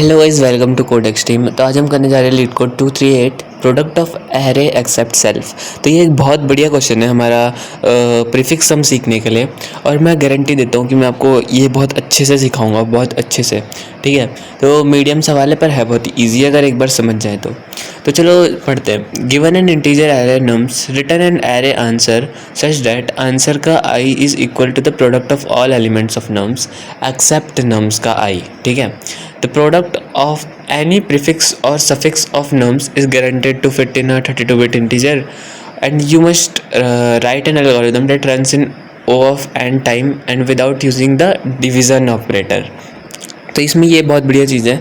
Hello guys, welcome to code extreme. तो आज हम करने जा रहे हैं LeetCode 238 product of array except self. तो ये एक बहुत बढ़िया क्वेश्चन है हमारा प्रीफिक्स सम सीखने के लिए, और मैं गारंटी देता हूँ कि मैं आपको ये बहुत अच्छे से सिखाऊंगा, बहुत अच्छे से। ठीक है, तो मीडियम सवाल है पर है बहुत ईजी अगर एक बार समझ जाए तो चलो पढ़ते हैं। Given an integer array nums return an array answer such that answer का i is equal to the product of all elements of nums except nums का आई। ठीक है, the product of any prefix or suffix of nums is guaranteed to fit in a 32-bit integer, and you must write an algorithm that runs in O of n time and without using the division operator। तो इसमें ये बहुत बढ़िया चीज़ है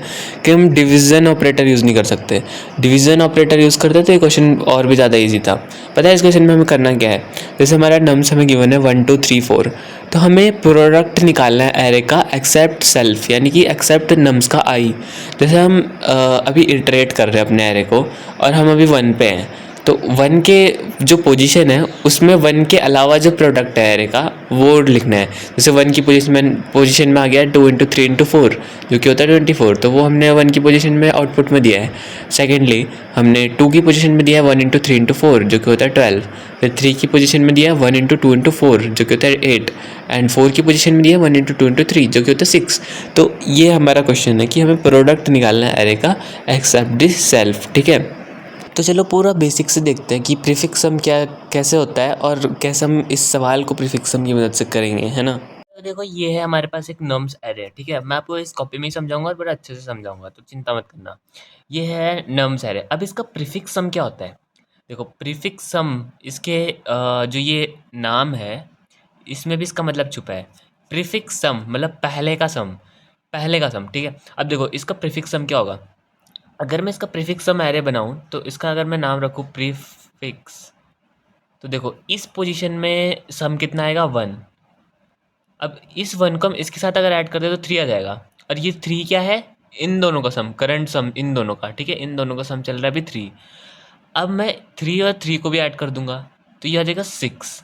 कि हम division operator use नहीं कर सकते। डिवीज़न ऑपरेटर यूज़ करते तो ये क्वेश्चन और भी ज़्यादा इजी था। पता है इस क्वेश्चन में हमें करना क्या है? जैसे हमारा नम्स हमें गिवन है 1 2 3 4, तो हमें प्रोडक्ट निकालना है एरे का एक्सेप्ट सेल्फ, यानी कि एक्सेप्ट नम्स का आई। जैसे हम अभी इटरेट कर रहे हैं अपने एरे को और हम अभी 1 पे हैं, तो 1 के जो पोजीशन है उसमें 1 के अलावा जो प्रोडक्ट है एरे का वो लिखना है। जैसे 1 की पोजीशन में आ गया 2 इंटू 3 इंटू 4 जो कि होता है 24, तो वो हमने 1 की पोजीशन में आउटपुट में दिया है। सेकेंडली हमने 2 की पोजीशन में दिया है 1 इंटू 3 इंटू 4 जो कि होता है 12। फिर 3 की पोजीशन में दिया है 1 इंटू 2 इंटू 4 जो कि होता है 8, एंड 4 की पोजीशन में दिया है 1 इंटू 2 इंटू 3 जो कि होता है 6। तो ये हमारा क्वेश्चन है कि हमें प्रोडक्ट निकालना है एरे का एक्सेप्ट दिस सेल्फ। ठीक है, तो चलो पूरा बेसिक से देखते हैं कि प्रीफिक्स सम क्या कैसे होता है और कैसे हम इस सवाल को प्रीफिक्स सम की मदद से करेंगे, है ना। तो देखो ये है हमारे पास एक नम्स एरे। ठीक है, मैं आपको इस कॉपी में ही समझाऊंगा और बड़ा अच्छे से समझाऊंगा, तो चिंता मत करना। ये है नम्स एरे। अब इसका प्रीफिक्स सम क्या होता है? देखो प्रीफिक्स सम इसके जो ये नाम है इसमें भी इसका मतलब छुपा है। प्रीफिक्स सम मतलब पहले का सम, पहले का सम। ठीक है, अब देखो इसका प्रीफिक्स सम क्या होगा। अगर मैं इसका प्रीफिक्स सम एरे बनाऊं तो इसका अगर मैं नाम रखूं प्रीफिक्स, तो देखो इस पोजीशन में सम कितना आएगा 1। अब इस 1 को हम इसके साथ अगर ऐड कर दे तो 3 आ जाएगा, और ये 3 क्या है? इन दोनों का सम, करंट सम इन दोनों का। ठीक है, इन दोनों का सम चल रहा है अभी 3। अब मैं 3 और 3 को भी ऐड कर दूंगा तो ये आ जाएगा 6।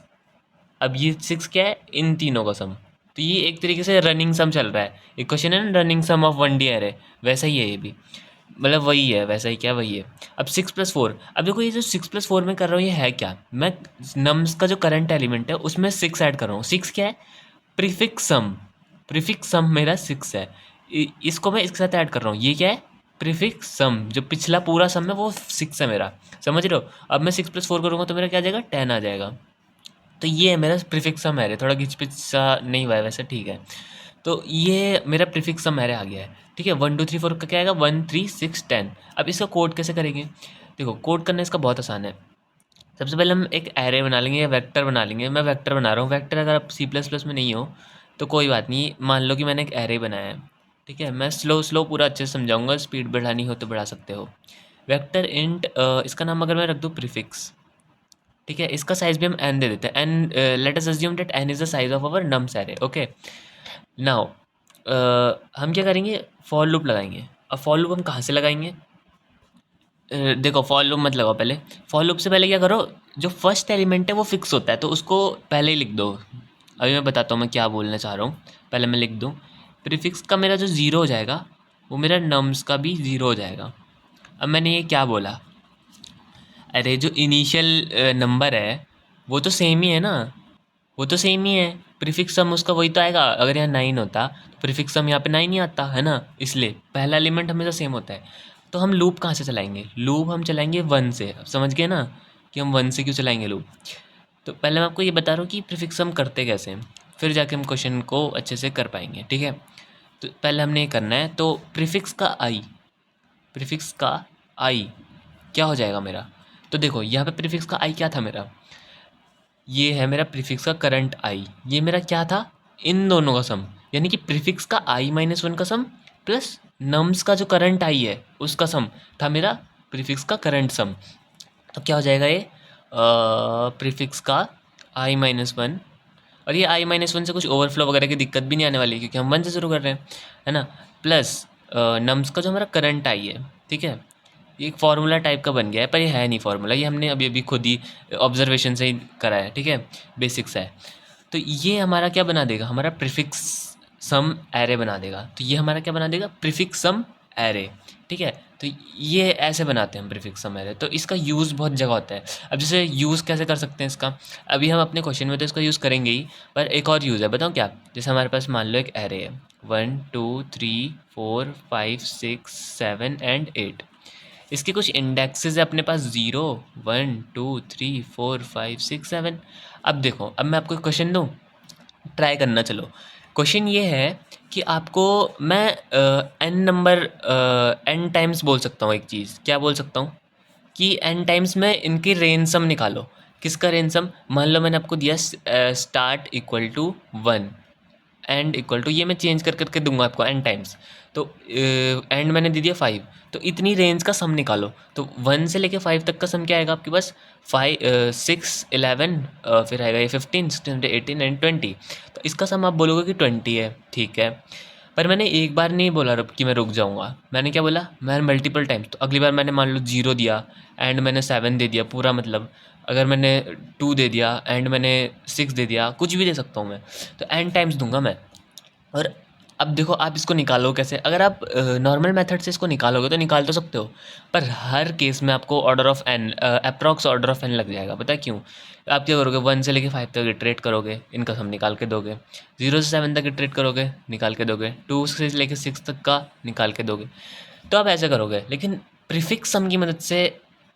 अब ये 6 क्या है? इन तीनों का सम। तो ये एक तरीके से रनिंग सम चल रहा है। एक क्वेश्चन है ना running some of 1D array, वैसा ही है ये भी। मतलब वही है, वैसा ही क्या वही है। अब 6+4, अब देखो ये जो 6+4 में कर रहा हूँ ये है क्या? मैं नम्स का जो करंट एलिमेंट है उसमें 6 ऐड कर रहा हूँ। 6 क्या है? प्रीफिक्स सम। प्रीफिक्स सम मेरा 6 है, इसको मैं इसके साथ ऐड कर रहा हूँ। ये क्या है? प्रीफिक्स सम। जो पिछला पूरा सम है वो 6 है मेरा, समझ रहे हो। अब मैं 6+4 करूँगा तो मेरा क्या आ जाएगा? 10 आ जाएगा। तो ये है मेरा प्रीफिक्स सम एरे। थोड़ा घिच पिच सा नहीं हुआ है वैसे, ठीक है। तो ये मेरा प्रीफिक्स सम एरे आ गया है। ठीक है, 1 2 3 4 का क्या आएगा? 1 3 6 10। अब इसका कोड कैसे करेंगे? देखो कोड करना इसका बहुत आसान है। सबसे पहले हम एक एरे बना लेंगे या वेक्टर बना लेंगे। मैं वेक्टर बना रहा हूँ। वेक्टर अगर आप C++ में नहीं हो तो कोई बात नहीं, मान लो कि मैंने एक एरे बनाया है। ठीक है, मैं स्लो स्लो पूरा अच्छे से समझाऊंगा, स्पीड बढ़ानी हो तो बढ़ा सकते हो। वेक्टर इंट, इसका नाम अगर मैं रख दूँ प्रीफिक्स। ठीक है, इसका साइज भी हम n दे देते हैं। N, let us assume that n is the size of our nums array. Okay, now हम क्या करेंगे? फॉर लूप लगाएंगे। अब फॉर लूप हम कहाँ से लगाएंगे? देखो फॉर लूप मत लगाओ पहले। फॉर लूप से पहले क्या करो, जो फर्स्ट एलिमेंट है वो फिक्स होता है तो उसको पहले ही लिख दो। अभी मैं बताता हूँ मैं क्या बोलना चाह रहा हूँ। पहले मैं लिख दूँ प्रीफिक्स का मेरा जो ज़ीरो हो जाएगा वो मेरा नम्स का भी ज़ीरो हो जाएगा। अब मैंने ये क्या बोला? अरे जो इनिशियल नंबर है वो तो सेम ही है ना, वो तो सेम ही है। प्रीफिक्स सम उसका वही तो आएगा। अगर यहाँ 9 होता तो प्रीफिक्स सम यहाँ पे 9 ही आता है ना, इसलिए पहला एलिमेंट हमेशा सेम होता है। तो हम लूप कहाँ से चलाएंगे? लूप हम चलाएंगे 1 से। अब समझ गए ना कि हम 1 से क्यों चलाएंगे लूप। तो पहले मैं आपको ये बता रहा हूँ कि प्रीफिक्स सम करते कैसे हैं, फिर जाके हम क्वेश्चन को अच्छे से कर पाएंगे। ठीक है, तो पहले हमने ये करना है। तो प्रीफिक्स का आई, प्रीफिक्स का आई क्या हो जाएगा मेरा? तो देखो यहाँ पे प्रीफिक्स का आई क्या था मेरा? ये है मेरा प्रीफिक्स का करंट आई। ये मेरा क्या था? इन दोनों का सम, यानी कि प्रीफिक्स का i-1 का सम प्लस नम्स का जो करंट आई है उसका सम था मेरा प्रीफिक्स का करंट सम। तो क्या हो जाएगा ये? प्रीफिक्स का i-1, और ये i-1 से कुछ ओवरफ्लो वगैरह की दिक्कत भी नहीं आने वाली क्योंकि हम 1 से शुरू कर रहे हैं, है ना। प्लस नम्स का जो हमारा करंट आई है। ठीक है, ये एक फार्मूला टाइप का बन गया है पर ये है नहीं फार्मूला, ये हमने अभी अभी खुद ही ऑब्जर्वेशन से ही करा है। ठीक है, बेसिक्स है। तो ये हमारा क्या बना देगा? हमारा प्रीफिक्स सम एरे बना देगा। तो ये हमारा क्या बना देगा? प्रीफिक्स सम एरे, ठीक है। तो ये ऐसे बनाते हैं हम प्रीफिक्स सम एरे। तो इसका यूज़ बहुत जगह होता है। अब जैसे यूज़ कैसे कर सकते हैं इसका, अभी हम अपने क्वेश्चन में तो इसका यूज़ करेंगे ही, पर एक और यूज़ है, बताऊँ क्या। जैसे हमारे पास मान लो एक एरे है 1 2 3 4 5 6 7 एंड 8। इसके कुछ इंडेक्सेस है अपने पास 0 1 2 3 4 5 6 7। अब देखो, अब मैं आपको एक क्वेश्चन दूँ, ट्राई करना। चलो, क्वेश्चन ये है कि आपको मैं एन नंबर एन टाइम्स बोल सकता हूँ एक चीज़, क्या बोल सकता हूँ कि एन टाइम्स में इनकी रेंज सम निकालो। किसका रेंज सम, मान लो मैंने आपको दिया start equal to 1 end equal to, ये मैं चेंज कर करके दूंगा आपको एन टाइम्स। तो एंड मैंने दे दिया 5, तो इतनी रेंज का सम निकालो। तो 1 से लेके 5 तक का सम क्या आएगा आपके पास, 6 11, फिर आएगा ये 15 16 18 एंड 20। तो इसका सम आप बोलोगे कि 20 है, ठीक है। पर मैंने एक बार नहीं बोला कि मैं रुक जाऊंगा, मैंने क्या बोला, मैं मल्टीपल टाइम्स। तो अगली बार मैंने मान लो 0 दिया एंड मैंने 7 दे दिया पूरा, मतलब अगर मैंने 2 दे दिया एंड मैंने 6 दे दिया, कुछ भी दे सकता हूँ मैं। तो एन टाइम्स दूंगा मैं। और अब देखो आप इसको निकालो कैसे, अगर आप नॉर्मल मेथड से इसको निकालोगे तो निकाल तो सकते हो, पर हर केस में आपको order of N, approx order of N लग जाएगा। पता है क्यों, आप क्या करोगे, 1 से लेके 5 तक इटरेट करोगे, इनका सम निकाल के दोगे। 0 से 7 तक इटरेट करोगे, निकाल के दोगे। 2 से लेके 6 तक का निकाल के दोगे। तो आप ऐसे करोगे, लेकिन प्रीफिक्स सम की मदद से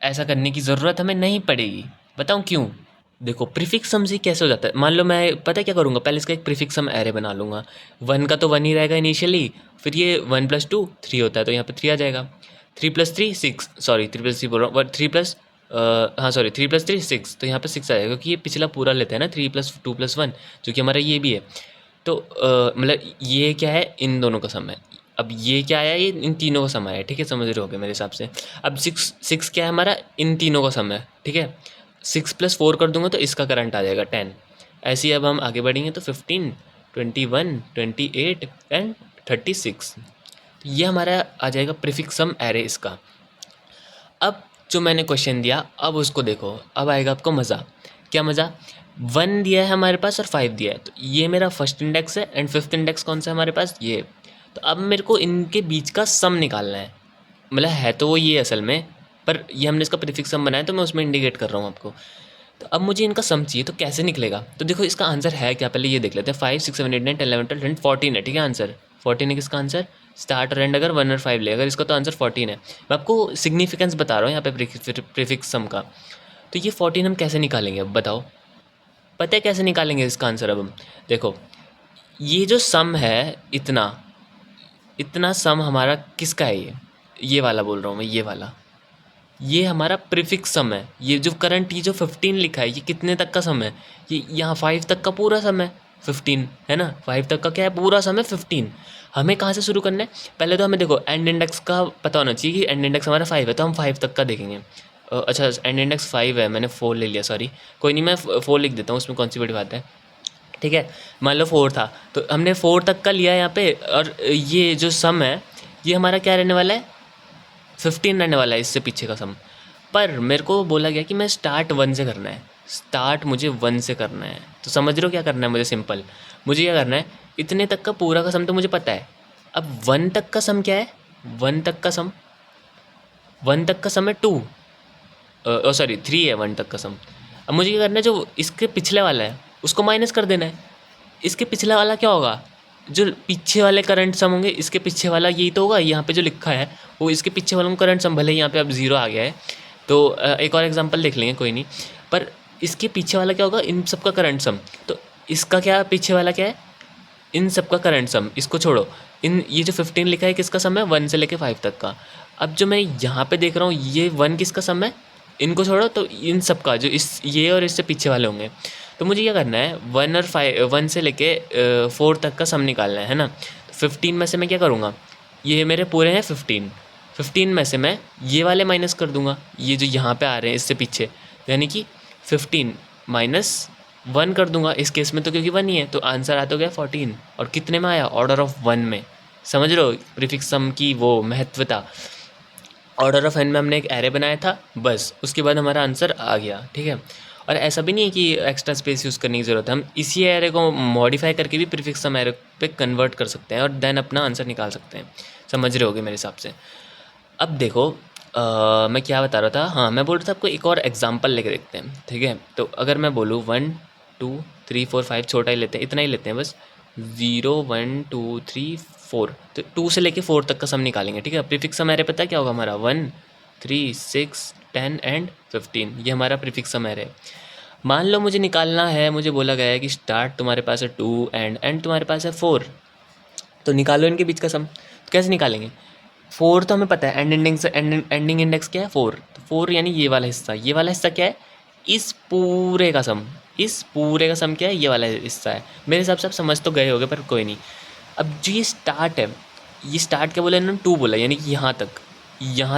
ऐसा करने की ज़रूरत हमें नहीं पड़ेगी। बताऊँ क्यों। देखो, प्रीफिक्स सम से कैसे हो जाता है, मान लो मैं, पता है क्या करूँगा, पहले इसका एक प्रीफिक्स सम एरे बना लूँगा। 1 का तो 1 ही रहेगा इनिशियली, फिर ये 1 + 2 3 होता है, तो यहाँ पे 3 आ जाएगा। 3 + 3 6, सॉरी 3 + 3 बोल रहा हूँ, 3 प्लस, हाँ सॉरी 3 + 3 6, तो यहाँ पे 6 आ जाएगा, क्योंकि ये पिछला पूरा लेते हैं ना, 3 + 2 + 1, जो कि हमारा ये भी है। तो मतलब ये क्या है, इन दोनों का सम है। अब ये क्या आया, ये इन तीनों का सम आया, ठीक है, समझ रहे होगे मेरे हिसाब से। अब 6 क्या है हमारा, इन तीनों का सम है, ठीक है। 6 + 4 कर दूंगा तो इसका करंट आ जाएगा 10। ऐसे ही अब हम आगे बढ़ेंगे तो 15 21 28 एंड 36। तो ये हमारा आ जाएगा प्रीफिक्स सम एरे इसका। अब जो मैंने क्वेश्चन दिया, अब उसको देखो, अब आएगा आपको मज़ा। क्या मज़ा, 1 दिया है हमारे पास और 5 दिया है, तो ये मेरा फर्स्ट इंडेक्स है एंड फिफ्थ इंडेक्स कौन सा है हमारे पास, ये। तो अब मेरे को इनके बीच का सम निकालना है, मतलब है तो वो ये असल में, पर ये हमने इसका प्रीफिक्स सम बनाया तो मैं उसमें इंडिकेट कर रहा हूँ आपको। तो अब मुझे इनका सम चाहिए, तो कैसे निकलेगा। तो देखो इसका आंसर है क्या, पहले ये देख लेते हैं। 5 6 7 8 9 10 11 12 13 14 है, ठीक है। आंसर 14 है किसका आंसर, स्टार्ट और एंड अगर 1 और 5 ले, अगर इसका तो आंसर 14 है। मैं आपको सिग्निफिकेंस बता रहा हूँ यहाँ पे प्रीफिक्स सम का। तो ये 14 हम कैसे निकालेंगे, अब बताओ, पता है कैसे निकालेंगे इसका आंसर। अब हम देखो, ये जो सम है, इतना इतना सम हमारा किसका है, ये वाला बोल रहा हूँ मैं, ये वाला, ये हमारा प्रीफिक्स सम है। ये जो करंट, ये जो 15 लिखा है, ये कितने तक का सम है, ये यहाँ 5 तक का पूरा सम है 15, है ना। 5 तक का क्या है, पूरा सम है 15। हमें कहाँ से शुरू करना है, पहले तो हमें देखो एंड इंडेक्स का पता होना चाहिए कि एंड इंडेक्स हमारा 5 है, तो हम 5 तक का देखेंगे। अच्छा, एंड इंडेक्स 5 है, मैंने 4 ले लिया, सॉरी, कोई नहीं, मैं 4 लिख देता हूँ, उसमें कौन सी बड़ी बात है, ठीक है। मान लो 4 था, तो हमने 4 तक का लिया यहाँ पे, और ये जो सम है, ये हमारा क्या रहने वाला है, 15 रहने वाला है, इससे पीछे का सम। पर मेरे को बोला गया कि मैं स्टार्ट 1 से करना है, स्टार्ट मुझे 1 से करना है। तो समझ रहे हो क्या करना है मुझे, सिंपल, मुझे क्या करना है, इतने तक का पूरा का सम तो मुझे पता है। अब 1 तक का सम क्या है, 1 तक का सम, 1 तक का सम है 2, सॉरी 3 है 1 तक का सम। अब मुझे क्या करना है, जो इसके पिछले वाला है उसको माइनस कर देना है। इसके पिछले वाला क्या होगा, जो पीछे वाले करंट सम होंगे, इसके पीछे वाला यही तो होगा, यहाँ पे जो लिखा है वो इसके पीछे वालों का करंट सम, भले यहाँ पे अब 0 आ गया है। तो एक और एग्जांपल देख लेंगे, कोई नहीं, पर इसके पीछे वाला क्या होगा, इन सब का करंट सम। तो इसका क्या पीछे वाला क्या है, इन सब का करंट सम, इसको छोड़ो, इन ये जो 15 लिखा है किसका सम है, 1 से लेके 5 तक का। अब जो मैं यहाँ पे देख रहा हूँ, ये 1 किसका सम है, इनको छोड़ो, तो इन सब का जो इस, ये और इससे पीछे वाले होंगे। तो मुझे क्या करना है, 1 और 5, 1 से लेके 4 तक का सम निकालना है ना। तो 15 में से मैं क्या करूँगा, ये मेरे पूरे हैं 15, 15 में से मैं ये वाले माइनस कर दूंगा, ये जो यहाँ पे आ रहे हैं इससे पीछे, यानी कि 15 - 1 कर दूंगा इस केस में, तो क्योंकि 1 ही है, तो आंसर आता हो गया 14। और कितने में आया, ऑर्डर ऑफ 1 में। समझ रहे हो प्रीफिक्स सम की वो महत्वता। ऑर्डर ऑफ एन में हमने एक एरे बनाया था, बस उसके बाद हमारा आंसर आ गया, ठीक है। और ऐसा भी नहीं है कि एक्स्ट्रा स्पेस यूज़ करने की ज़रूरत है, हम इसी एरे को मॉडिफाई करके भी प्रीफिक्स सम एरे पे कन्वर्ट कर सकते हैं और देन अपना आंसर निकाल सकते हैं। समझ रहे होगे मेरे हिसाब से। अब देखो मैं क्या बता रहा था, हाँ मैं बोल रहा था आपको एक और एग्जांपल लेके देखते हैं, ठीक है। तो अगर मैं बोलूँ 1 2 3 4 5, छोटा ही लेते हैं, इतना ही लेते हैं बस, 0 1 2 3 4, तो 2 से लेके 4 तक का सम निकालेंगे, ठीक है। प्रीफिक्स सम एरे पता है क्या होगा हमारा, 1 3 6 10 एंड 15, ये हमारा प्रीफिक्स सम एरे है। मान लो मुझे निकालना है, मुझे बोला गया है कि स्टार्ट तुम्हारे पास है 2 एंड एंड तुम्हारे पास है 4, तो निकालो इनके बीच का सम। तो कैसे निकालेंगे, 4 तो हमें पता है, एंडिंग इंडेक्स क्या है 4, तो 4 यानी ये वाला हिस्सा, ये वाला हिस्सा क्या है, इस पूरे का सम, इस पूरे का सम क्या है, ये वाला हिस्सा है। मेरे हिसाब से आप समझ तो गए होगे, पर कोई नहीं। अब जो ये स्टार्ट है, ये स्टार्ट क्या बोला इन्होंने, 2 बोला, यानी कि यहाँ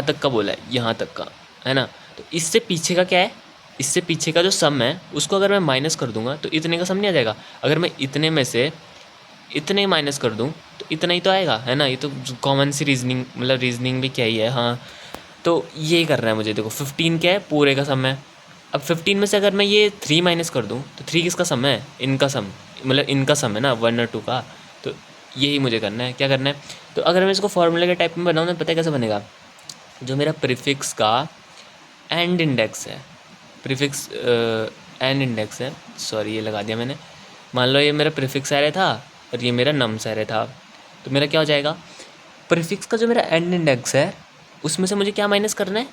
तक का बोला है, यहाँ तक का, है ना। तो इससे पीछे का क्या है, इससे पीछे का जो सम है उसको अगर मैं माइनस कर दूंगा तो इतने का सम नहीं आ जाएगा। अगर मैं इतने में से इतने माइनस कर दूं तो इतना ही तो आएगा, है ना। ये तो कॉमन सी रीजनिंग, मतलब रीजनिंग भी क्या ही है, हाँ। तो ये करना है मुझे, देखो 15 क्या है, पूरे का सम है। अब 15 में से अगर मैं ये 3 माइनस कर दूं तो 3 किसका सम है, इनका सम, मतलब इनका सम है ना, 1 और 2 का। तो यही मुझे करना है, क्या करना है। तो अगर मैं इसको फॉर्मूले के टाइप में बनाऊँ तो पता है कैसे बनेगा, जो मेरा प्रीफिक्स का एंड इंडेक्स है, प्रीफिक्स एंड इंडेक्स है, सॉरी ये लगा दिया मैंने। मान लो ये मेरा प्रीफिक्स एरे था और ये मेरा नम्स एरे था, तो मेरा क्या हो जाएगा, प्रीफिक्स का जो मेरा एंड इंडेक्स है उसमें से मुझे क्या माइनस करना है,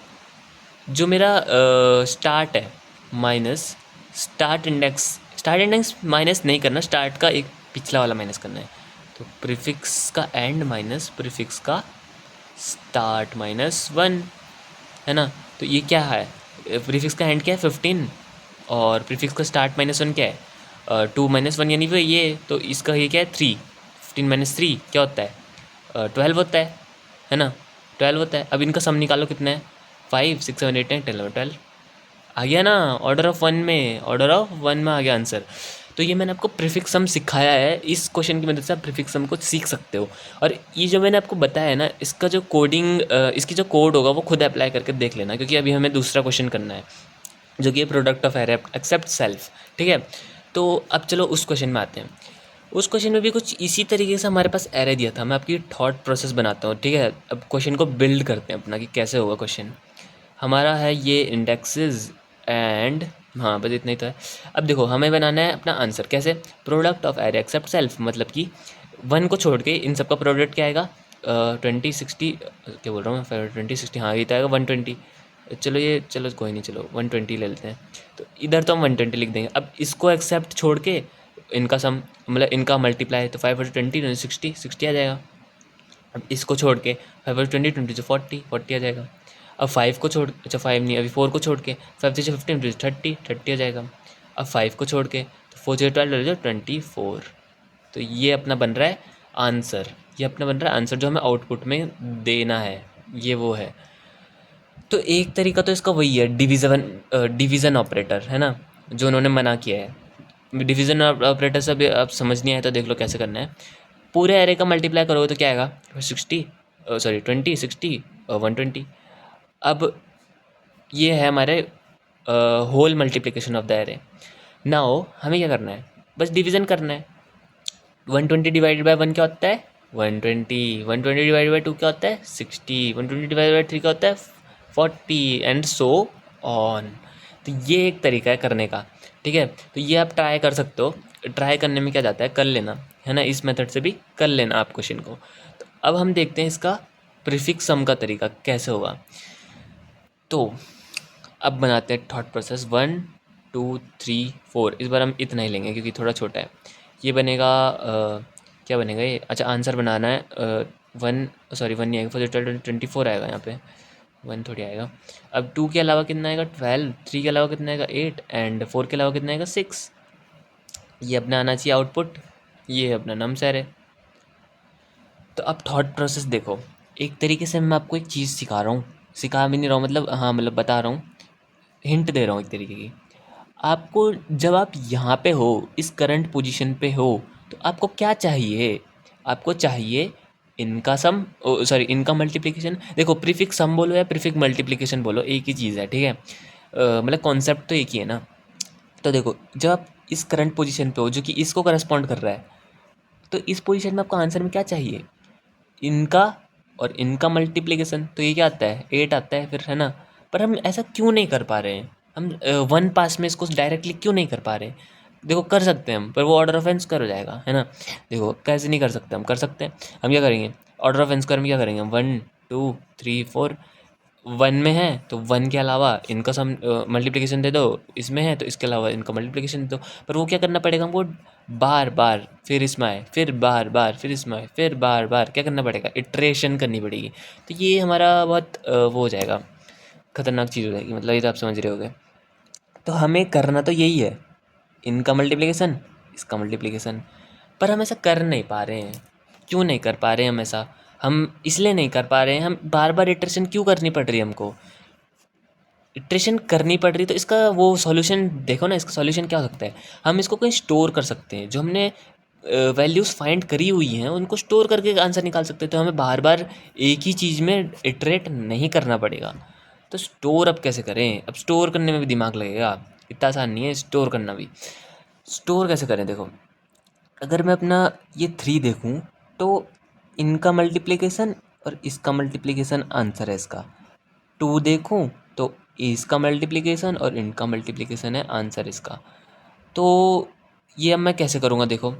जो मेरा स्टार्ट है माइनस स्टार्ट इंडेक्स माइनस नहीं करना, स्टार्ट का एक पिछला वाला माइनस करना है। तो प्रीफिक्स का एंड माइनस प्रीफिक्स का स्टार्ट माइनस 1, है ना। तो ये क्या है, प्रीफिक्स का एंड क्या है 15, और प्रीफिक्स का स्टार्ट -1 क्या है 2 - 1, यानी फिर ये, तो इसका ये क्या है 3, 15 - 3 क्या होता है 12 होता है ना, 12 होता है। अब इनका सम निकालो कितना है, 5 6 7 8 9 10 11 12 आ गया ना, ऑर्डर ऑफ वन में आ गया आंसर। तो ये मैंने आपको प्रीफिक्स सम सिखाया है, इस क्वेश्चन की मदद से आप प्रीफिक्स सम को सीख सकते हो। और ये जो मैंने आपको बताया है ना, इसका जो कोडिंग, इसकी जो कोड होगा वो खुद अप्लाई करके देख लेना, क्योंकि अभी हमें दूसरा क्वेश्चन करना है जो कि है product of array except self, ठीक है। तो अब चलो उस क्वेश्चन में आते हैं। उस क्वेश्चन में भी कुछ इसी तरीके से हमारे पास एरे दिया था, मैं आपकी थॉट प्रोसेस बनाता हूँ, ठीक है। अब क्वेश्चन को बिल्ड करते हैं अपना कि कैसे होगा क्वेश्चन। हमारा है ये इंडेक्सेस एंड, हाँ बस इतना ही तो है। अब देखो हमें बनाना है अपना आंसर, कैसे, product of array except self, मतलब कि 1 को छोड़ के इन सब का प्रोडक्ट क्या आएगा, 20 60, क्या बोल रहा हूँ मैं, 20 60, हाँ ये तो आएगा 120। चलो ये, चलो कोई नहीं, चलो 120 ले लेते हैं। तो इधर तो हम 120 लिख देंगे। अब इसको एक्सेप्ट छोड़ के इनका सम, मतलब इनका मल्टीप्लाई, तो 5 20 60 60 आ जाएगा। अब इसको छोड़ के 5 20 20 से 40 आ जाएगा। अब 5 को छोड़, अच्छा 5 नहीं, अभी 4 को छोड़ के 5 से 15 30 आ जाएगा। अब 5 को छोड़ के तो 4 से 12 जो 24। तो ये अपना बन रहा है आंसर, ये अपना बन रहा है आंसर जो हमें आउटपुट में देना है, ये वो है। तो एक तरीका तो इसका वही है, डिवीज़न ऑपरेटर, है ना, जो उन्होंने मना किया है। डिवीज़न ऑपरेटर से अभी आप समझ नहीं आया तो देख लो कैसे करना है। पूरे एरे का मल्टीप्लाई करोगे तो क्या आएगा, 60, सॉरी 20 60 और 120। अब ये है हमारे whole multiplication of the array. Now हमें क्या करना है, बस डिवीज़न करना है। 120 डिवाइडेड बाय 1 क्या होता है 120, 120 डिवाइडेड बाय 2 क्या होता है 60, 120 डिवाइडेड बाय 3 क्या होता है 40, एंड सो ऑन। तो ये एक तरीका है करने का, ठीक है। तो ये आप ट्राई कर सकते हो, ट्राई करने में क्या जाता है, कर लेना, है ना, इस मेथड से भी कर लेना आप क्वेश्चन को। तो अब हम देखते हैं इसका प्रीफिक्स सम का तरीका कैसे होगा। तो अब बनाते हैं थॉट प्रोसेस, 1 2 3 4, इस बार हम इतना ही लेंगे क्योंकि थोड़ा छोटा है। ये बनेगा क्या बनेगा ये, अच्छा आंसर बनाना है 1, सॉरी 1 नहीं आएगा, 24 आएगा यहाँ पे, 1 थोड़ी आएगा। अब 2 के अलावा कितना आएगा 12, 3 के अलावा कितना आएगा 8, एंड 4 के अलावा कितना आएगा 6। ये अपना आना चाहिए आउटपुट, ये अपना नमसर है। तो अब थॉट प्रोसेस देखो, एक तरीके से मैं आपको एक चीज़ सिखा रहा हूँ, सिखा भी नहीं रहा हूँ, मतलब हाँ मतलब बता रहा हूँ, हिंट दे रहा हूँ एक तरीके की। आपको जब आप यहाँ पे हो, इस करंट पोजीशन पे हो, तो आपको क्या चाहिए, आपको चाहिए इनका सम, सॉरी इनका मल्टीप्लिकेशन। देखो प्रीफिक्स सम बोलो या प्रीफिक्स मल्टीप्लिकेशन बोलो, एक ही चीज़ है, ठीक है। मतलब कॉन्सेप्ट तो एक ही है ना। तो देखो जब आप इस करंट पोजीशन पे हो जो कि इसको करस्पॉन्ड कर रहा है, तो इस पोजीशन में आपको आंसर में क्या चाहिए, इनका और इनका मल्टीप्लिकेशन, तो ये क्या आता है 8 आता है फिर, है ना। पर हम ऐसा क्यों नहीं कर पा रहे हैं, हम वन पास में इसको डायरेक्टली क्यों नहीं कर पा रहे। देखो कर सकते हैं हम, पर वो ऑर्डर ऑफ एंस कर हो जाएगा, है ना। देखो कैसे नहीं कर सकते, हम कर सकते हैं। हम क्या करेंगे, ऑर्डर ऑफ एंस कर, हम क्या करेंगे, 1 2 3 4, वन में है तो वन के अलावा इनका सम मल्टीप्लिकेशन दे दो, इसमें है तो इसके अलावा इनका मल्टीप्लिकेशन दे दो। पर वो क्या करना पड़ेगा हमको, बार बार फिर इसमें आए, फिर बार बार फिर इसमें आए, फिर बार बार क्या करना पड़ेगा, इटरेशन करनी पड़ेगी। तो ये हमारा बहुत वो हो जाएगा, खतरनाक चीज़ हो जाएगी, मतलब ये तो आप समझ रहे होगे। तो हमें करना तो यही है, इनका मल्टीप्लिकेशन इसका मल्टीप्लिकेशन। पर हम ऐसा कर नहीं पा रहे हैं, क्यों नहीं कर पा रहे हैं हम ऐसा, हम इसलिए नहीं कर पा रहे हैं, हम बार बार इटरेशन क्यों करनी पड़ रही है हमको, इटरेशन करनी पड़ रही। तो इसका वो सॉल्यूशन देखो ना, इसका सॉल्यूशन क्या हो सकता है, हम इसको कहीं स्टोर कर सकते हैं, जो हमने वैल्यूज़ फाइंड करी हुई हैं उनको स्टोर करके आंसर निकाल सकते हैं। तो हमें बार बार एक ही चीज़ में इटरेट नहीं करना पड़ेगा। तो स्टोर अब कैसे करें, अब स्टोर करने में भी दिमाग लगेगा, इतना आसान नहीं है स्टोर करना भी। स्टोर कैसे करें, देखो अगर मैं अपना ये 3 देखूँ तो इनका मल्टीप्लिकेशन और इसका मल्टीप्लिकेशन आंसर है इसका। 2 देखूँ तो इसका मल्टीप्लिकेशन और इनका मल्टीप्लिकेशन है आंसर इसका। तो ये अब मैं कैसे करूँगा, देखो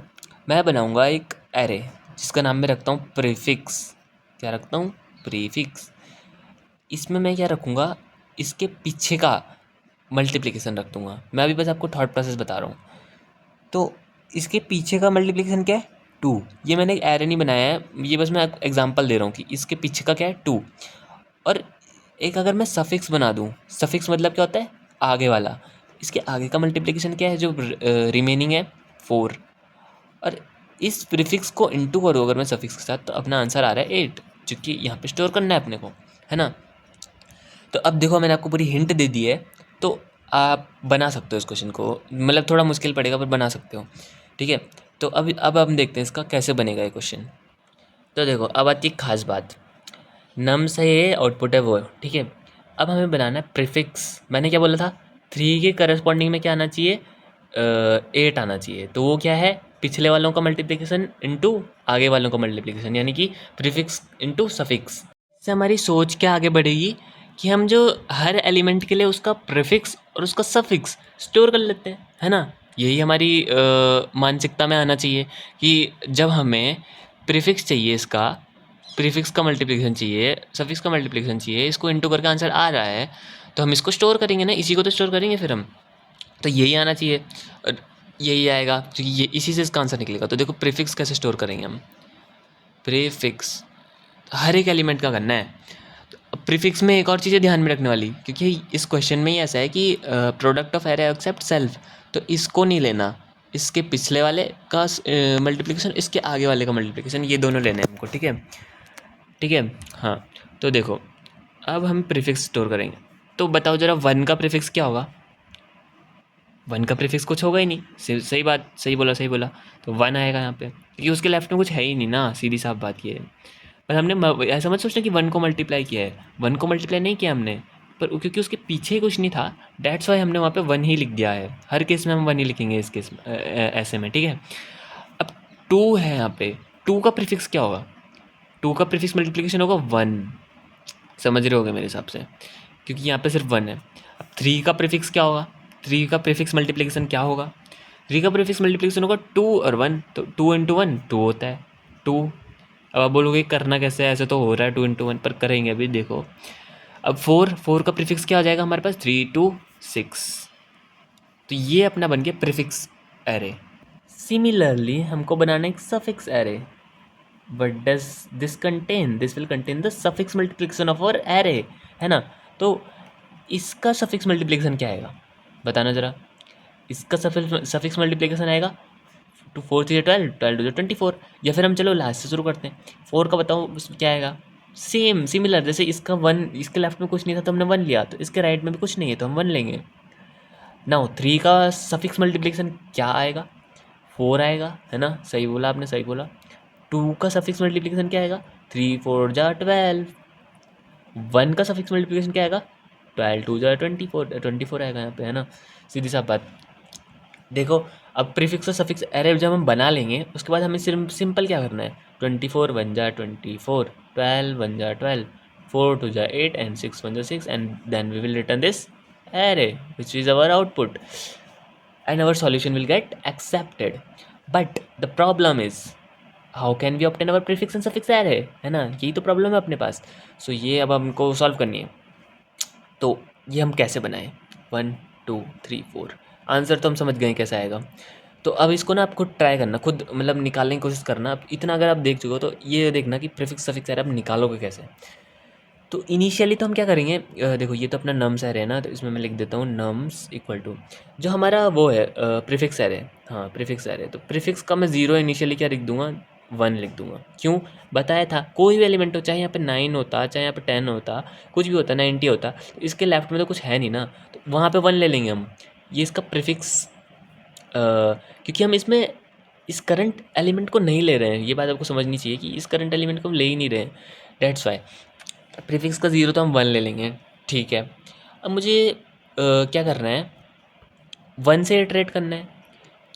मैं बनाऊँगा एक एरे जिसका नाम मैं रखता हूँ प्रीफिक्स। क्या रखता हूँ, प्रीफिक्स। इसमें मैं क्या रखूँगा, इसके पीछे का मल्टीप्लिकेशन रख दूँगा। मैं अभी बस आपको थॉट प्रोसेस बता रहा हूँ। तो इसके पीछे का मल्टीप्लिकेशन क्या है, 2। ये मैंने एक एरे नहीं बनाया है, ये बस मैं एग्जांपल दे रहा हूँ कि इसके पीछे का क्या है 2। और एक अगर मैं सफिक्स बना दूँ, सफिक्स मतलब क्या होता है, आगे वाला। इसके आगे का मल्टीप्लिकेशन क्या है जो रिमेनिंग है, 4। और इस प्रीफिक्स को इंटू करो अगर मैं सफिक्स के साथ, तो अपना आंसर आ रहा है 8, जो कि यहाँ पे स्टोर करना है अपने को, है ना। तो अब देखो मैंने आपको पूरी हिंट दे दी है, तो आप बना सकते हो इस क्वेश्चन को, मतलब थोड़ा मुश्किल पड़ेगा पर बना सकते हो, ठीक है। तो अब हम देखते हैं इसका कैसे बनेगा ये क्वेश्चन। तो देखो अब आती है खास बात, नम से ये आउटपुट है वो, ठीक है। अब हमें बनाना है प्रीफिक्स। मैंने क्या बोला था, 3 के करस्पॉन्डिंग में क्या आना चाहिए, 8 आना चाहिए। तो वो क्या है, पिछले वालों का मल्टीप्लिकेशन इंटू आगे वालों का मल्टीप्लिकेशन, यानी कि प्रीफिक्स इंटू सफिक्स। इससे हमारी सोच क्या आगे बढ़ेगी कि हम जो हर एलिमेंट के लिए उसका प्रीफिक्स और उसका सफिक्स स्टोर कर लेते हैं, है ना। यही हमारी मानसिकता में आना चाहिए कि जब हमें प्रीफिक्स चाहिए, इसका प्रीफिक्स का मल्टीप्लिकेशन चाहिए, सफिक्स का मल्टीप्लिकेशन चाहिए, इसको इंटू करके आंसर आ रहा है, तो हम इसको स्टोर करेंगे ना, इसी को तो स्टोर करेंगे फिर हम। तो यही आना चाहिए और यही आएगा, क्योंकि ये इसी से इसका आंसर निकलेगा। तो देखो प्रीफिक्स कैसे स्टोर करेंगे हम, प्रीफिक्स हर एक एलिमेंट का करना है। तो प्रीफिक्स में एक और चीज़ें ध्यान में रखने वाली, क्योंकि इस क्वेश्चन में ही ऐसा है कि product of array except self, तो इसको नहीं लेना, इसके पिछले वाले का मल्टीप्लिकेशन, इसके आगे वाले का मल्टीप्लिकेशन, ये दोनों लेने हैं हमको, ठीक है, ठीक है। हाँ तो देखो अब हम प्रीफिक्स स्टोर करेंगे, तो बताओ ज़रा 1 का प्रीफिक्स क्या होगा, 1 का प्रीफिक्स कुछ होगा ही नहीं, सही बात, सही बोला सही बोला। तो 1 आएगा यहाँ पे, क्योंकि उसके लेफ्ट में कुछ है ही नहीं ना, सीधी साफ बात ये है। पर हमने ऐसा मत सोचना कि 1 को मल्टीप्लाई किया है, 1 को मल्टीप्लाई नहीं किया हमने, पर क्योंकि उसके पीछे ही कुछ नहीं था, डैट्स वाई हमने वहाँ पे 1 ही लिख दिया है। हर केस में हम 1 ही लिखेंगे इस केस में, ऐसे में, ठीक है। अब 2 है यहाँ पे, 2 का प्रीफिक्स क्या होगा, 2 का प्रीफिक्स मल्टीप्लिकेशन होगा 1, समझ रहे होगे मेरे हिसाब से, क्योंकि यहाँ पे सिर्फ 1 है। अब 3 का प्रीफिक्स क्या होगा, 3 का प्रीफिक्स मल्टीप्लिकेशन क्या होगा, 3 का प्रीफिक्स मल्टीप्लिकेशन होगा 2 और 1, तो 2 इंटू 1 2 होता है 2। अब आप बोलोगे करना कैसे है, ऐसे तो हो रहा है 2 इंटू 1, पर करेंगे अभी देखो। अब 4 का प्रीफिक्स क्या हो जाएगा हमारे पास, 3 2 6। तो ये अपना बन गया प्रीफिक्स एरे। सिमिलरली हमको बनाना है एक suffix array. What does this contain? This will contain the suffix multiplication of our array, है ना। तो इसका सफिक्स मल्टीप्लिकेशन क्या आएगा, बताना ज़रा। इसका सफिक्स मल्टीप्लिकेशन आएगा 2 4 3 12, 12 2 24। या फिर हम चलो लास्ट से शुरू करते हैं, 4 का बताओ उसमें क्या आएगा, सेम सिमिलर, जैसे इसका 1, इसके लेफ्ट में कुछ नहीं था तो हमने 1 लिया, तो इसके राइट में भी कुछ नहीं है तो हम 1 लेंगे। नाउ 3 का सफिक्स मल्टीप्लिकेशन क्या आएगा, 4 आएगा, है ना, सही बोला आपने, सही बोला। 2 का सफिक्स मल्टीप्लिकेशन क्या आएगा, 3 4 जा 12। 1 का सफिक्स मल्टीप्लिकेशन क्या आएगा, 12 2 जा 24, 24 आएगा यहाँ पे, है ना, सीधी सा बात। देखो, अब प्रीफिक्स और सफिक्स एरे जब हम बना लेंगे उसके बाद हमें सिर्फ सिंपल क्या करना है, 24 बन जा 24, 12 बन जा 12, 4 टू जा 8 एंड 6 बन जा 6 and then we will return this array which is our output and our solution will get accepted. But the problem is how can we obtain our prefix and suffix array, है ना, यही तो problem है अपने पास. सो ये अब हमको solve करनी है. तो ये हम कैसे बनाएं, 1 2 3 4, आंसर तो हम समझ गए कैसे आएगा. तो अब इसको ना आप खुद ट्राई करना, खुद मतलब निकालने की कोशिश करना. अब इतना अगर आप देख चुके हो तो ये देखना कि प्रीफिक्स सफिक्स एरे आप निकालोगे कैसे. तो इनिशियली तो हम क्या करेंगे, देखो ये तो अपना नम्स एरे है ना, तो इसमें मैं लिख देता हूँ नम्स इक्वल टू जो हमारा वो है प्रीफिक्स एरे. हाँ प्रीफिक्स एरे, तो प्रीफिक्स का मैं ज़ीरो इनिशियली क्या लिख दूंगा, 1 लिख दूंगा. क्यों, बताया था कोई भी एलिमेंट हो, चाहे यहाँ पे 9 होता, चाहे यहाँ पे 10 होता, कुछ भी होता, 90 होता, तो इसके लेफ्ट में तो कुछ है नहीं ना, तो वहाँ पे 1 ले लेंगे हम. ये इसका प्रीफिक्स, क्योंकि हम इसमें इस करंट एलिमेंट को नहीं ले रहे हैं, ये बात आपको समझनी चाहिए कि इस करंट एलिमेंट को हम ले ही नहीं रहे हैं. डेट्स वाई प्रीफिक्स का ज़ीरो तो हम 1 ले लेंगे. ठीक है, अब मुझे क्या करना है, 1 से इटरेट करना है,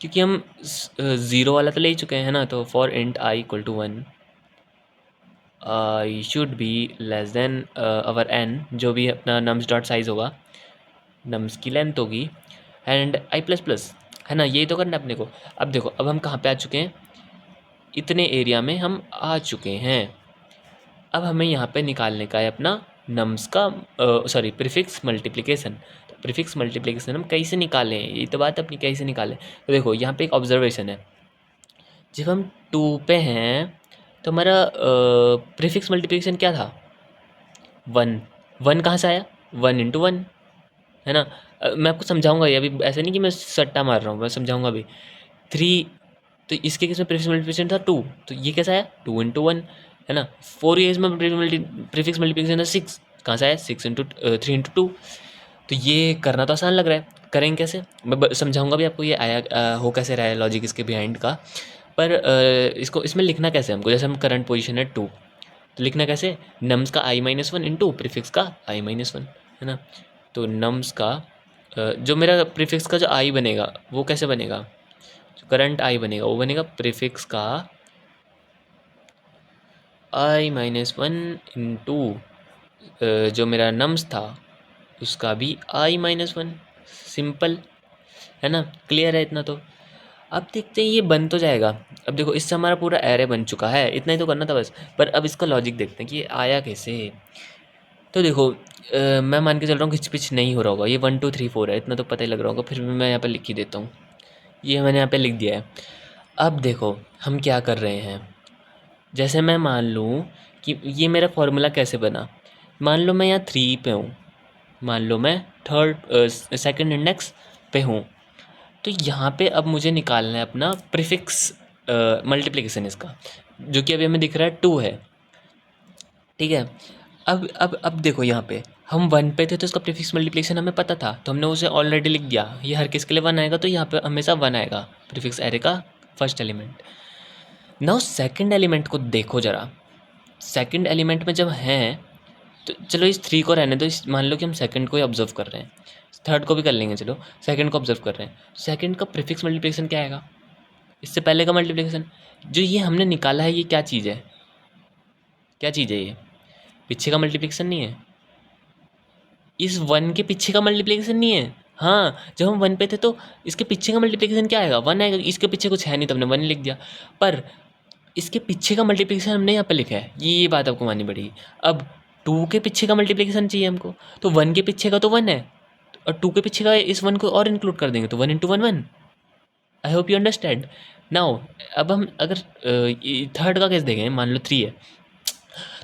क्योंकि हम ज़ीरो वाला तो ले ही चुके हैं, है ना. तो for int I equal to 1 I should be less than our N, जो भी अपना नम्स डॉट साइज़ होगा, नम्स की लेंथ होगी, एंड आई प्लस प्लस, है ना. यही तो करना है अपने को. अब देखो, अब हम कहाँ पे आ चुके हैं, इतने एरिया में हम आ चुके हैं. अब हमें यहाँ पे निकालने का है अपना नम्स का सॉरी प्रीफिक्स मल्टीप्लिकेशन. तो प्रीफिक्स मल्टीप्लिकेशन हम कैसे निकालें, ये तो बात अपनी कैसे निकालें. तो देखो यहाँ पे एक ऑब्जर्वेशन है, जब हम 2 पे हैं तो हमारा प्रीफिक्स मल्टीप्लिकेशन क्या था, 1. 1 कहाँ से आया, 1 इंटू 1, है ना. मैं आपको समझाऊंगा ये, अभी ऐसा नहीं कि मैं सट्टा मार रहा हूँ, मैं समझाऊंगा अभी. 3, तो इसके केस में प्रीफिक्स मल्टीप्लिकेशन था 2, तो ये कैसा आया, 2 इंटू 1, है ना. 4 केस में प्रीफिक्स मल्टीप्लिकेशन था 6, कहाँ से आया, 6 इंटू 3 इंटू 2. तो ये करना तो आसान लग रहा है, करेंगे कैसे, मैं समझाऊंगा भी आपको ये आया हो कैसे रहा है लॉजिक इसके बिहाइंड का. पर इसको इसमें लिखना कैसे हमको, जैसे हम करंट पोजीशन है 2, तो लिखना कैसे, नम्स का i-1 इंटू प्रीफिक्स का i-1, है ना. तो नम्स का जो मेरा प्रीफिक्स का जो आई बनेगा वो कैसे बनेगा, जो करंट आई बनेगा वो बनेगा प्रीफिक्स का i-1 इंटू जो मेरा नम्स था उसका भी i-1. सिंपल है ना, क्लियर है इतना तो. अब देखते हैं ये बन तो जाएगा. अब देखो इससे हमारा पूरा एरे बन चुका है, इतना ही तो करना था बस. पर अब इसका लॉजिक देखते हैं कि ये आया कैसे. तो देखो मैं मान के चल रहा हूँ खिच पिच नहीं हो रहा होगा, ये 1 2 3 4 है, इतना तो पता ही लग रहा होगा, फिर भी मैं यहाँ पे लिख ही देता हूँ. ये मैंने यहाँ पे लिख दिया है. अब देखो हम क्या कर रहे हैं, जैसे मैं मान लूँ कि ये मेरा फॉर्मूला कैसे बना, मान लो मैं यहाँ 3 पे हूँ, मान लो मैं सेकंड इंडेक्स पे हूँ. तो यहाँ पे अब मुझे निकालना है अपना प्रीफिक्स मल्टीप्लिकेशन इसका, जो कि अभी हमें दिख रहा है 2 है. ठीक है, अब देखो यहाँ पे हम 1 पे थे तो इसका प्रीफिक्स मल्टीप्लिकेशन हमें पता था, तो हमने उसे ऑलरेडी लिख दिया. ये हर किस के लिए 1 आएगा, तो यहाँ पे हमेशा 1 आएगा प्रीफिक्स एरे का first element. Now second element को देखो ज़रा, सेकंड एलिमेंट में जब हैं तो चलो इस 3 को रहने दो, मान लो कि हम सेकंड को ही ऑब्जर्व कर रहे हैं, थर्ड को भी कर लेंगे, चलो सेकंड को ऑब्जर्व कर रहे हैं. सेकंड का प्रीफिक्स मल्टीप्लिकेशन क्या आएगा, इससे पहले का मल्टीप्लिकेशन. जो ये हमने निकाला है ये क्या चीज़ है, क्या चीज़ है ये, पीछे का मल्टीप्लिकेशन नहीं है, इस 1 के पीछे का मल्टीप्लिकेशन नहीं है. हाँ, जब हम 1 पे थे तो इसके पीछे का मल्टीप्लिकेशन क्या आएगा, 1 आएगा. इसके पीछे कुछ है नहीं तो हमने 1 लिख दिया. पर इसके पीछे का मल्टीप्लिकेशन हमने यहाँ पे लिखा है, ये बात आपको माननी पड़ेगी. अब 2 के पीछे का मल्टीप्लिकेशन चाहिए हमको, तो 1 के पीछे का तो 1 है, और 2 के पीछे का इस 1 को और इंक्लूड कर देंगे तो 1 into 1 1. I hope you understand now. अब हम अगर थर्ड का केस देखें, मान लो 3 है,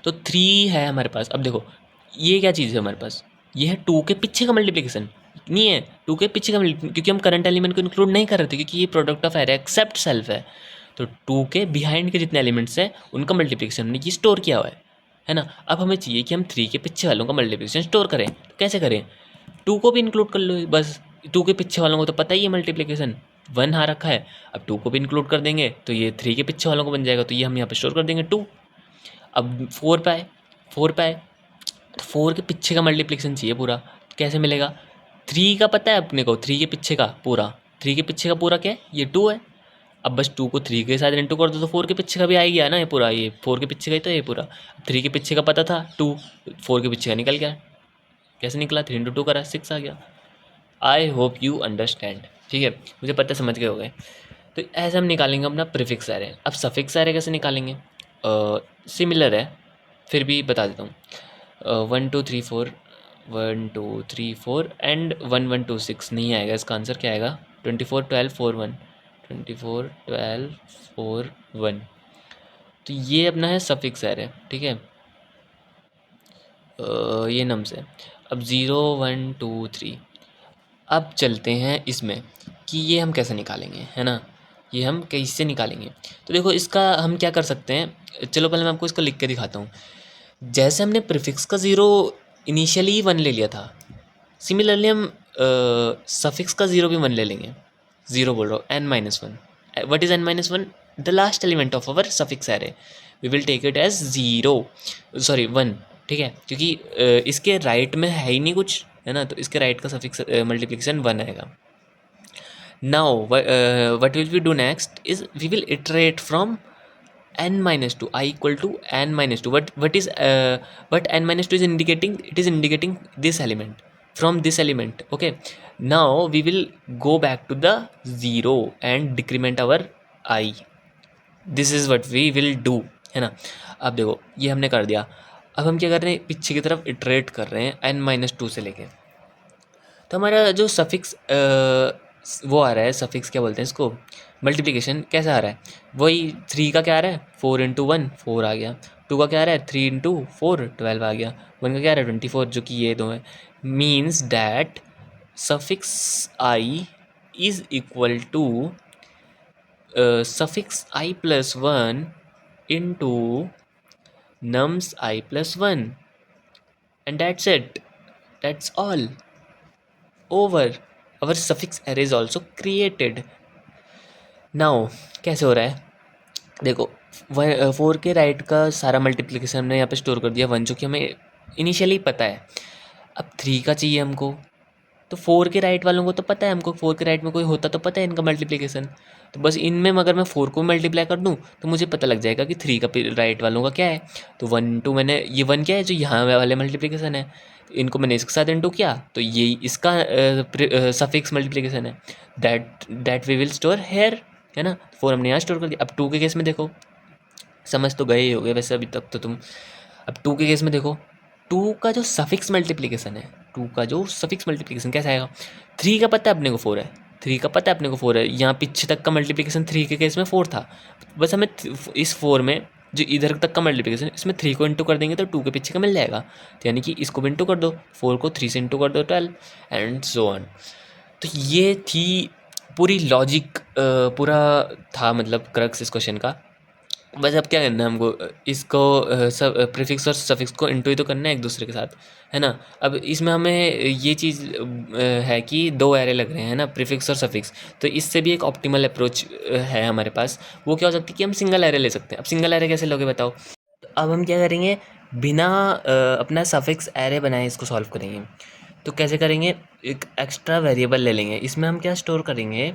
तो 3 है हमारे पास. अब देखो ये क्या चीज़ है हमारे पास, ये है 2 के पीछे का मल्टीप्लिकेशन, नहीं है 2 के पीछे का क्योंकि हम करंट एलिमेंट को इंक्लूड नहीं कर रहे थे, क्योंकि ये product of array except self है. तो 2 के बिहाइंड के जितने एलिमेंट्स हैं उनका मल्टीप्लिकेशन हमने ये स्टोर किया हुआ है ना. अब हमें चाहिए कि हम 3 के पीछे वालों का मल्टीप्लिकेशन स्टोर करें, तो कैसे करें, 2 को भी इंक्लूड कर लो बस. 2 के पीछे वालों को तो पता ही है मल्टीप्लिकेशन 1 आ रखा है, अब 2 को भी इंक्लूड कर देंगे तो ये 3 के पीछे वालों को बन जाएगा, तो ये हम यहाँ पे स्टोर कर देंगे 2. अब 4 पे आए, 4 पे आए तो 4 के पीछे का मल्टीप्लिकेशन चाहिए पूरा, तो कैसे मिलेगा, 3 का पता है अपने को, 3 के पीछे का पूरा 3 के पीछे का पूरा क्या है, ये 2 है। अब बस 2 को 3 के साथ इंटू कर दो तो 4 के पीछे का भी आ ही गया ना ये पूरा, ये 4 के पीछे का ही तो ये पूरा। 3 के पीछे का पता था 2, 4 के पीछे का निकल गया। कैसे निकला, 3 इंटू 2 करा 6 आ गया। आई होप यू अंडरस्टैंड, ठीक है, मुझे पता समझ गए हो गए। तो ऐसे हम निकालेंगे अपना प्रीफिक्स एरे। अब सफिक्स एरे कैसे निकालेंगे, सिमिलर है फिर भी बता देता हूँ। 1 2 3 4, 1 2 3 4 एंड 1 1 2 6 नहीं आएगा, इसका आंसर क्या आएगा, 24 12 4 1, 24 12 4 1। तो ये अपना है सफिक्स एरे, ठीक है। ये नम्स है। अब 0 1 2 3। अब चलते हैं इसमें कि ये हम कैसे निकालेंगे, है ना, ये हम कैसे निकालेंगे। तो देखो इसका हम क्या कर सकते हैं, चलो पहले मैं आपको इसको लिख के दिखाता हूँ। जैसे हमने प्रीफिक्स का 0 इनिशियली 1 ले लिया था, सिमिलरली हम सफिक्स का 0 भी 1 ले लेंगे। 0 बोल रहा हूँ, n-1। What is n-1, the last element of our suffix array, we will take it as 0, sorry 1, ठीक है, क्योंकि इसके राइट में है ही नहीं कुछ, है ना, तो इसके राइट का सफिक्स मल्टीप्लिकेशन 1 आएगा। Now what will we do next is we will iterate from n-2, I equal to n-2. What n-2 is indicating, it is indicating this element, from this element, okay. Now we will go back to the 0 and decrement our I. This is what we will do, है ना। अब देखो ये हमने कर दिया। अब हम क्या कर रहे हैं, पीछे की तरफ इटरेट कर रहे हैं n-2 से लेके। तो हमारा जो सफिक्स वो आ रहा है, सफिक्स क्या बोलते हैं इसको, मल्टीप्लिकेशन कैसा आ रहा है, वही 3 का क्या आ रहा है, 4 इंटू 1 4 आ गया। 2 का क्या आ रहा है, 3 इंटू 4 12 आ गया। 1 का क्या आ रहा है, 24, जो कि ये दो है। Means that suffix I is equal to suffix I plus 1 into nums I plus 1, and that's it, that's all over, our suffix array is also created. now कैसे हो रहा है, देखो 4 के राइट का सारा मल्टीप्लिकेशन हमने यहाँ पे स्टोर कर दिया 1, जो कि हमें इनिशियली पता है। अब 3 का चाहिए हमको, तो 4 के राइट वालों को तो पता है हमको, 4 के राइट में कोई होता तो पता है इनका मल्टीप्लिकेशन। तो बस इनमें अगर मैं 4 को मल्टीप्लाई कर दूँ तो मुझे पता लग जाएगा कि 3 का राइट वालों का क्या है। तो 1 2 मैंने ये 1 क्या है, जो यहाँ वाले मल्टीप्लिकेशन है, इनको मैंने इसके साथ इंटू किया तो ये इसका सफिक्स मल्टीप्लिकेशन है, that we will store here, है ना। 4 हमने यहाँ स्टोर कर दिया। अब 2 के केस में देखो, समझ तो गए ही हो गए वैसे अभी तक तो तुम। अब 2 के केस में देखो, 2 का जो सफिक्स मल्टीप्लिकेशन है, 2 का जो सफिक्स मल्टीप्लिकेशन कैसा आएगा, 3 का पता है अपने को 4 है, 3 का पता है अपने को 4 है, यहाँ पीछे तक का मल्टीप्लिकेशन 3 के केस में 4 था। बस हमें इस 4 में जो इधर तक का मल्टीप्लिकेशन, इसमें 3 को इंटू कर देंगे तो 2 के पीछे का मिल जाएगा। तो यानी कि इसको भी इंटू कर दो, 4 को 3 से इंटू कर दो 12, एंड सो ऑन। तो ये थी पूरी लॉजिक, पूरा था मतलब क्रक्स इस क्वेश्चन का। बस अब क्या करना है हमको, इसको सब प्रीफिक्स और सफिक्स को इंटू ही तो करना है एक दूसरे के साथ, है ना। अब इसमें हमें ये चीज़ है कि 2 एरे लग रहे हैं ना, प्रीफिक्स और सफिक्स, तो इससे भी एक ऑप्टिमल अप्रोच है हमारे पास। वो क्या हो सकती है कि हम सिंगल एरे ले सकते हैं। अब सिंगल एरे कैसे लोगे बताओ। अब हम क्या करेंगे, बिना अपना सफिक्स एरे बनाए इसको सॉल्व करेंगे। तो कैसे करेंगे, एक एक्स्ट्रा वेरिएबल ले लेंगे, इसमें हम क्या स्टोर करेंगे,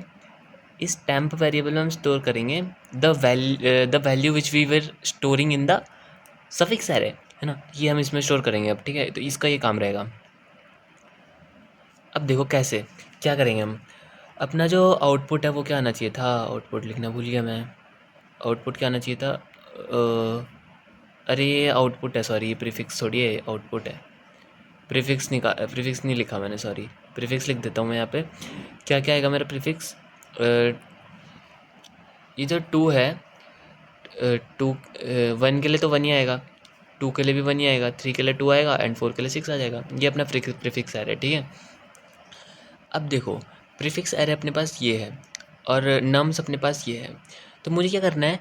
इस टेम्प वेरिएबल में हम स्टोर करेंगे the value which we were storing in the suffix array, है ना। ये हम इसमें स्टोर करेंगे अब, ठीक है। तो इसका ये काम रहेगा। अब देखो कैसे क्या करेंगे हम, अपना जो आउटपुट है वो क्या आना चाहिए था, आउटपुट लिखना भूल गया मैं। आउटपुट क्या आना चाहिए था, अरे ये आउटपुट है, सॉरी, ये प्रीफिक्स थोड़ी है, आउटपुट है। प्रीफिक्स नहीं लिखा मैंने, सॉरी, प्रीफिक्स लिख देता हूँ मैं यहाँ पे। क्या क्या आएगा मेरा प्रीफिक्स, ये जो 2 है, 2 1 के लिए तो 1 ही आएगा, 2 के लिए भी 1 ही आएगा, 3 के लिए 2 आएगा, एंड 4 के लिए 6 आ जाएगा। ये अपना प्रीफिक्स एरे, ठीक है। अब देखो प्रीफिक्स एरे अपने पास ये है और नम्स अपने पास ये है। तो मुझे क्या करना है,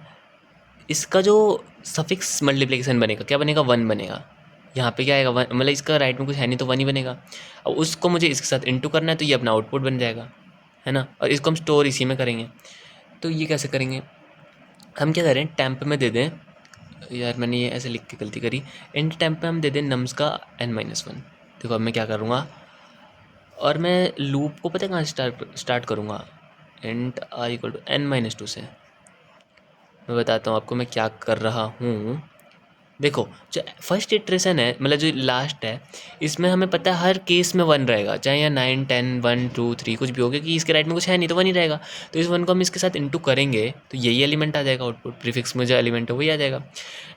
इसका जो सफिक्स मल्टीप्लिकेशन बनेगा क्या बनेगा, 1 बनेगा। यहाँ पे क्या आएगा 1, मतलब इसका राइट में कुछ है नहीं तो 1 ही बनेगा। अब उसको मुझे इसके साथ इंटू करना है, तो ये अपना आउटपुट बन जाएगा, है ना। और इसको हम स्टोर इसी में करेंगे। तो ये कैसे करेंगे, हम क्या करें, टेम्प में दे दें, यार मैंने ये ऐसे लिख के गलती करी, एंड टेम्प में हम दे दें नम्स का n-1। देखो अब मैं क्या करूँगा, और मैं लूप को पता है कहाँ स्टार्ट करूँगा, int are equal to n-2 से। मैं बताता हूँ आपको मैं क्या कर रहा हूँ। देखो जो फर्स्ट इटरेशन है, मतलब जो लास्ट है, इसमें हमें पता है हर केस में 1 रहेगा, चाहे यहाँ 9 10 1 2 3 कुछ भी हो गया, कि इसके राइट में कुछ है नहीं तो 1 ही रहेगा। तो इस 1 को हम इसके साथ इंटू करेंगे तो यही एलिमेंट आ जाएगा, आउटपुट प्रीफिक्स में जो एलिमेंट है वही आ जाएगा।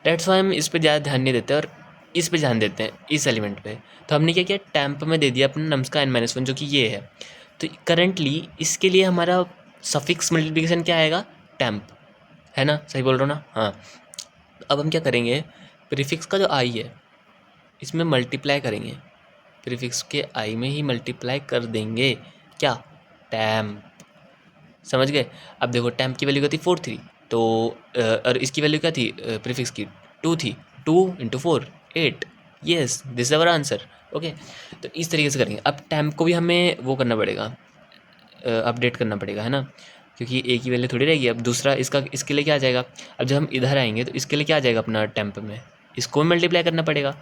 डेट्स वाई हम इस पर ज़्यादा ध्यान नहीं देते और इस पे ध्यान देते हैं, इस एलिमेंट पे। तो हमने क्या किया, टैम्प में दे दिया अपना नम्स का n-1 जो कि ये है। तो करंटली इसके लिए हमारा सफिक्स मल्टीप्लिकेशन क्या आएगा, टैम्प, है ना, सही बोल रहा हूँ ना? हाँ। अब हम क्या करेंगे, प्रीफिक्स का जो आई है इसमें मल्टीप्लाई करेंगे, प्रीफिक्स के आई में ही मल्टीप्लाई कर देंगे, क्या, टैम्प। समझ गए? अब देखो टैम्प की वैल्यू क्या थी 4 थी, तो और इसकी वैल्यू क्या थी प्रीफिक्स की 2 थी, 2 × 4 8। Yes, this is our answer. Okay, तो इस तरीके से करेंगे। अब टैम्प को भी हमें वो करना पड़ेगा, अपडेट करना पड़ेगा, है ना, क्योंकि ए की वैल्यू थोड़ी रहेगी। अब दूसरा इसका, इसके लिए क्या आ जाएगा, अब जब हम इधर आएंगे तो इसके लिए क्या आ जाएगा अपना टैम्प में, इसको मल्टीप्लाई करना पड़ेगा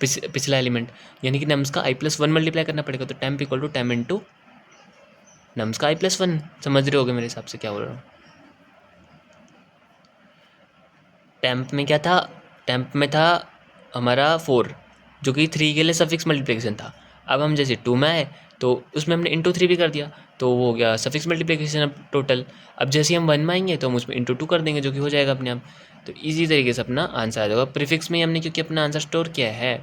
पिछला एलिमेंट, यानी कि नम्स का i+1 मल्टीप्लाई करना पड़ेगा। तो temp equal to temp into nums का i+1। समझ रहे होगे मेरे हिसाब से क्या बोल रहा हूँ। टैम्प में क्या था, टैम्प में था हमारा 4, जो कि 3 के लिए सफिक्स मल्टीप्लिकेशन था। अब हम जैसे 2 में आए तो उसमें हमने इंटू 3 भी कर दिया, तो वो हो गया सफिक्स मल्टीप्लिकेशन अब टोटल। अब जैसे हम 1 में आएंगे तो हम उसमें इंटू 2 कर देंगे, जो कि हो जाएगा अपने आप। तो इसी तरीके से अपना आंसर आ जाएगा। प्रीफिक्स में ही हमने क्योंकि अपना आंसर स्टोर किया है,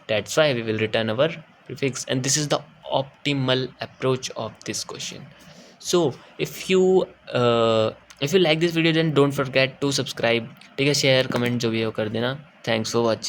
that's why we will return our prefix, and this is the optimal approach of this question. So if you like this video then don't forget to subscribe, ठीक है, share comment जो भी है वो कर देना। Thanks for watching.